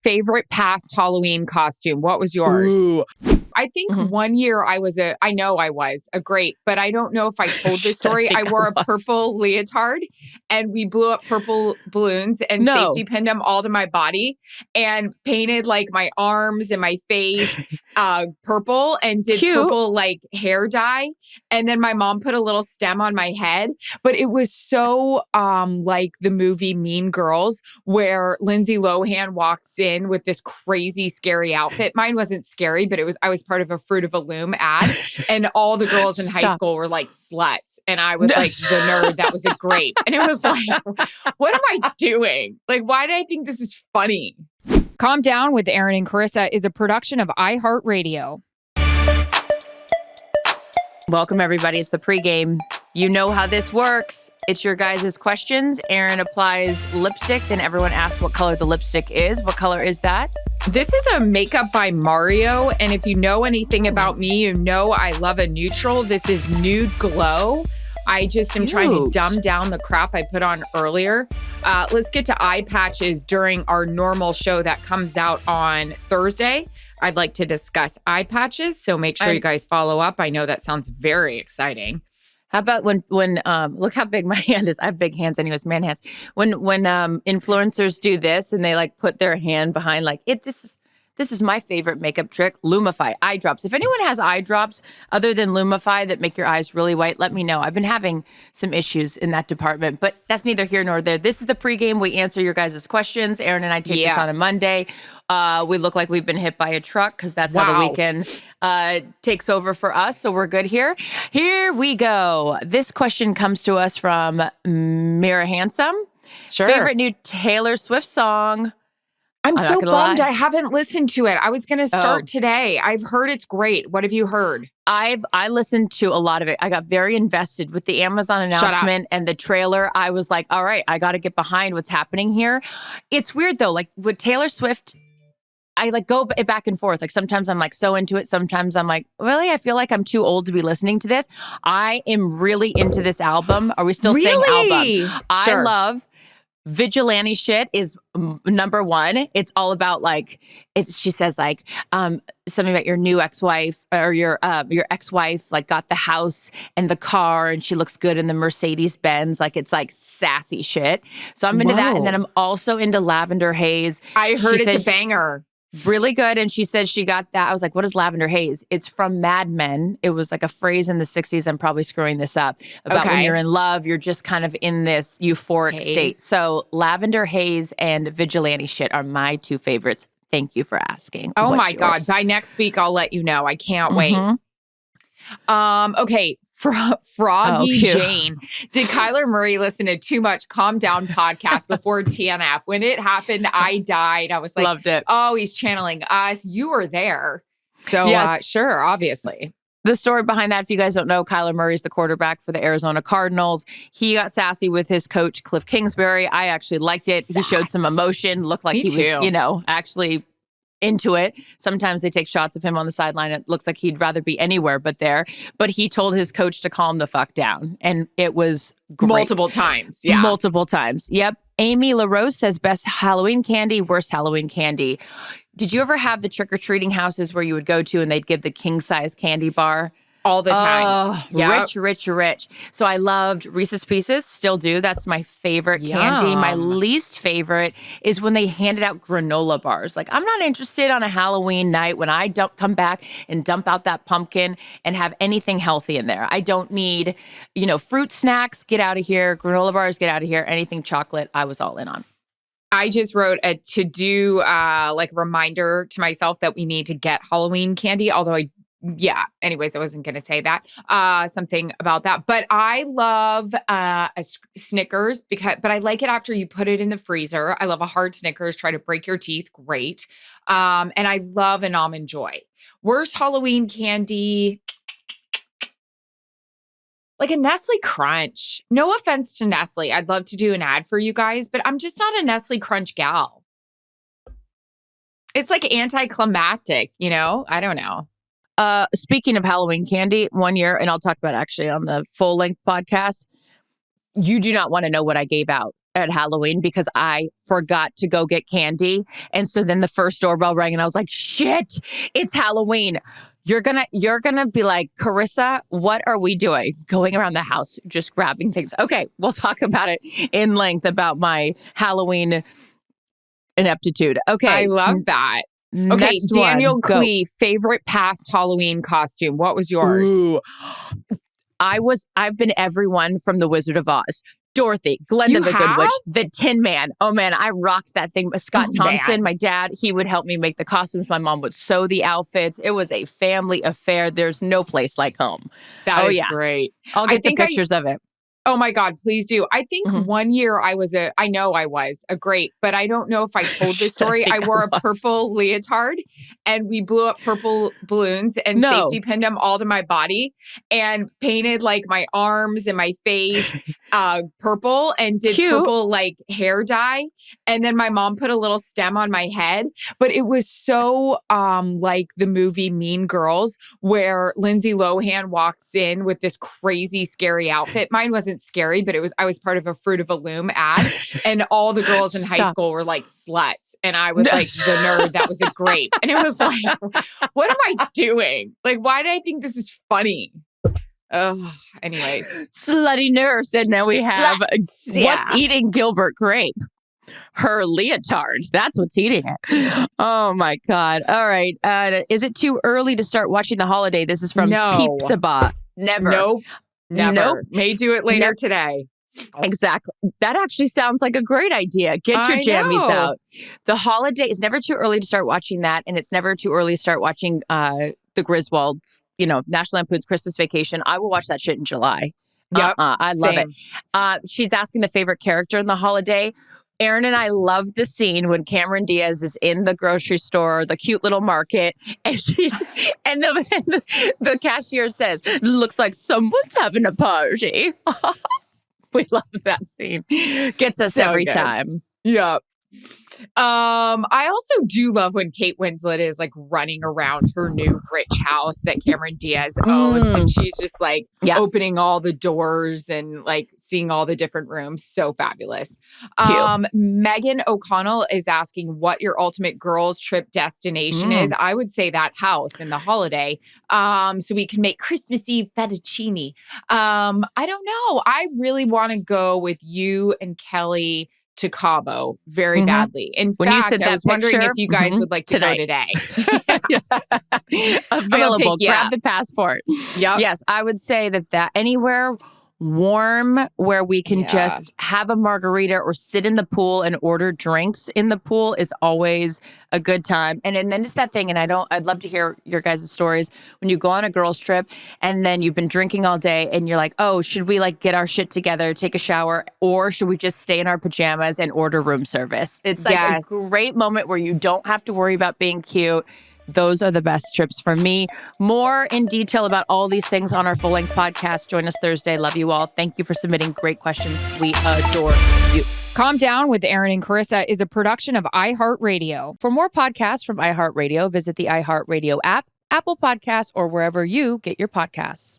favorite past Halloween costume? What was yours? Ooh. I think one year I know I was a grape, but I don't know if I told this story. I wore a purple leotard and we blew up purple balloons and safety pinned them all to my body and painted like my arms and my face purple and did purple like hair dye. And then my mom put a little stem on my head. But it was so like the movie Mean Girls where Lindsay Lohan walks in with this crazy scary outfit. Mine wasn't scary, but I was part of a Fruit of a Loom ad. And all the girls in high school were like sluts. And I was like the nerd that was a grape. And it was like, what am I doing? Like, why did I think this is funny? Calm Down with Erin and Charissa is a production of iHeartRadio. Welcome, everybody. It's the pregame. You know how this works. It's your guys' questions. Erin applies lipstick, then everyone asks what color the lipstick is. What color is that? This is a makeup by Mario. And if you know anything about me, you know I love a neutral. This is Nude Glow. I just am trying to dumb down the crap I put on earlier. Let's get to eye patches during our normal show that comes out on Thursday. I'd like to discuss eye patches, so make sure you guys follow up. I know that sounds very exciting. How about when look how big my hand is. I have big hands anyways, man hands. When influencers do this and they like put their hand behind like this is my favorite makeup trick, Lumify eye drops. If anyone has eye drops other than Lumify that make your eyes really white, let me know. I've been having some issues in that department, but that's neither here nor there. This is the pregame. We answer your guys' questions. Erin and I take this on a Monday. We look like we've been hit by a truck because that's how the weekend takes over for us. So we're good here. Here we go. This question comes to us from Mira Handsome. Sure. Favorite new Taylor Swift song? I'm so bummed I haven't listened to it. I was going to start today. I've heard it's great. What have you heard? I listened to a lot of it. I got very invested with the Amazon announcement and the trailer. I was like, all right, I got to get behind what's happening here. It's weird though. Like with Taylor Swift, I like go back and forth. Like sometimes I'm like so into it. Sometimes I'm like, really? I feel like I'm too old to be listening to this. I am really into this album. Are we still saying album? I love Vigilante Shit is number one. It's all about like, she says like something about your new ex-wife or your ex-wife like got the house and the car and she looks good in the Mercedes Benz. Like it's like sassy shit. So I'm into that. And then I'm also into Lavender Haze. I heard it's a banger. Really good. And she said she got that. I was like, what is Lavender Haze? It's from Mad Men. It was like a phrase in the 60s. I'm probably screwing this up. About when you're in love, you're just kind of in this euphoric state. So Lavender Haze and Vigilante Shit are my two favorites. Thank you for asking. Oh my God. By next week, I'll let you know. I can't wait. Okay. Froggy Jane. Did Kyler Murray listen to Too Much Calm Down podcast before TNF? When it happened, I died. I was like, loved it. Oh, he's channeling us. You were there. So sure, obviously. The story behind that, if you guys don't know, Kyler Murray's the quarterback for the Arizona Cardinals. He got sassy with his coach, Cliff Kingsbury. I actually liked it. He showed some emotion, looked like he was, actually into it. Sometimes they take shots of him on the sideline. It looks like he'd rather be anywhere but there. But he told his coach to calm the fuck down. And it was great. Multiple times. Yeah. Multiple times. Yep. Amy LaRose says best Halloween candy, worst Halloween candy. Did you ever have the trick-or-treating houses where you would go to and they'd give the king-size candy bar? All the time. Rich. So I loved Reese's Pieces, still do. That's my favorite candy. My least favorite is when they handed out granola bars. Like, I'm not interested on a Halloween night when I don't come back and dump out that pumpkin and have anything healthy in there. I don't need, fruit snacks, get out of here. Granola bars, get out of here. Anything chocolate, I was all in on. I just wrote a to-do reminder to myself that we need to get Halloween candy, although anyways, I wasn't going to say that, something about that. But I love a Snickers but I like it after you put it in the freezer. I love a hard Snickers, try to break your teeth. Great. And I love an Almond Joy. Worst Halloween candy, like a Nestle Crunch. No offense to Nestle. I'd love to do an ad for you guys, but I'm just not a Nestle Crunch gal. It's like anticlimactic, I don't know. Speaking of Halloween candy, one year, and I'll talk about it actually on the full-length podcast, you do not want to know what I gave out at Halloween because I forgot to go get candy. And so then the first doorbell rang and I was like, shit, it's Halloween. You're gonna be like, Charissa, what are we doing? Going around the house, just grabbing things. Okay, we'll talk about it in length about my Halloween ineptitude. Okay. I love that. Okay, Daniel Klee, favorite past Halloween costume. What was yours? Ooh. I've been everyone from The Wizard of Oz. Dorothy, Glenda the Good Witch, the Tin Man. Oh man, I rocked that thing. Scott Thompson, my dad, he would help me make the costumes. My mom would sew the outfits. It was a family affair. There's no place like home. That is great. I'll get the pictures of it. Oh my God, please do. I think one year I was a grape, but I don't know if I told this story. I wore a purple leotard and we blew up purple balloons and safety pinned them all to my body and painted like my arms and my face purple and did purple like hair dye. And then my mom put a little stem on my head, but it was so like the movie Mean Girls where Lindsay Lohan walks in with this crazy scary outfit. Mine wasn't scary, but I was part of a Fruit of a Loom ad and all the girls in high school were like sluts and I was like the nerd that was a grape. And it was like, what am I doing? Like, why do I think this is funny? Oh, anyways. Slutty nurse. And now we have what's eating Gilbert Grape? Her leotard. That's what's eating it. Oh my God. All right. Is it too early to start watching The Holiday? This is from Peepsabot. Never. Nope. Never. Nope. May do it later today. Exactly. That actually sounds like a great idea. Get your jammies out. The Holiday is never too early to start watching that. And it's never too early to start watching The Griswolds, National Lampoon's Christmas Vacation. I will watch that shit in July. Yep. I love it. She's asking the favorite character in The Holiday. Erin and I love the scene when Cameron Diaz is in the grocery store, the cute little market, and the cashier says, "Looks like someone's having a party." We love that scene. Gets us every time. Yep. I also do love when Kate Winslet is like running around her new rich house that Cameron Diaz owns and she's just like opening all the doors and like seeing all the different rooms. So fabulous. Megan O'Connell is asking what your ultimate girls trip destination is. I would say that house in The Holiday. So we can make Christmas Eve fettuccine. I don't know. I really want to go with you and Kelly to Cabo very badly. In fact, I was wondering if you guys would like to go today. Available. Grab the passport. Yep. Yes, I would say that anywhere warm where we can just have a margarita or sit in the pool and order drinks in the pool is always a good time. And then it's that thing, and I'd love to hear your guys' stories when you go on a girls trip and then you've been drinking all day and you're like, oh, should we like get our shit together, take a shower, or should we just stay in our pajamas and order room service? It's like a great moment where you don't have to worry about being cute. Those are the best trips for me. More in detail about all these things on our full-length podcast. Join us Thursday. Love you all. Thank you for submitting great questions. We adore you. Calm Down with Erin and Charissa is a production of iHeartRadio. For more podcasts from iHeartRadio, visit the iHeartRadio app, Apple Podcasts, or wherever you get your podcasts.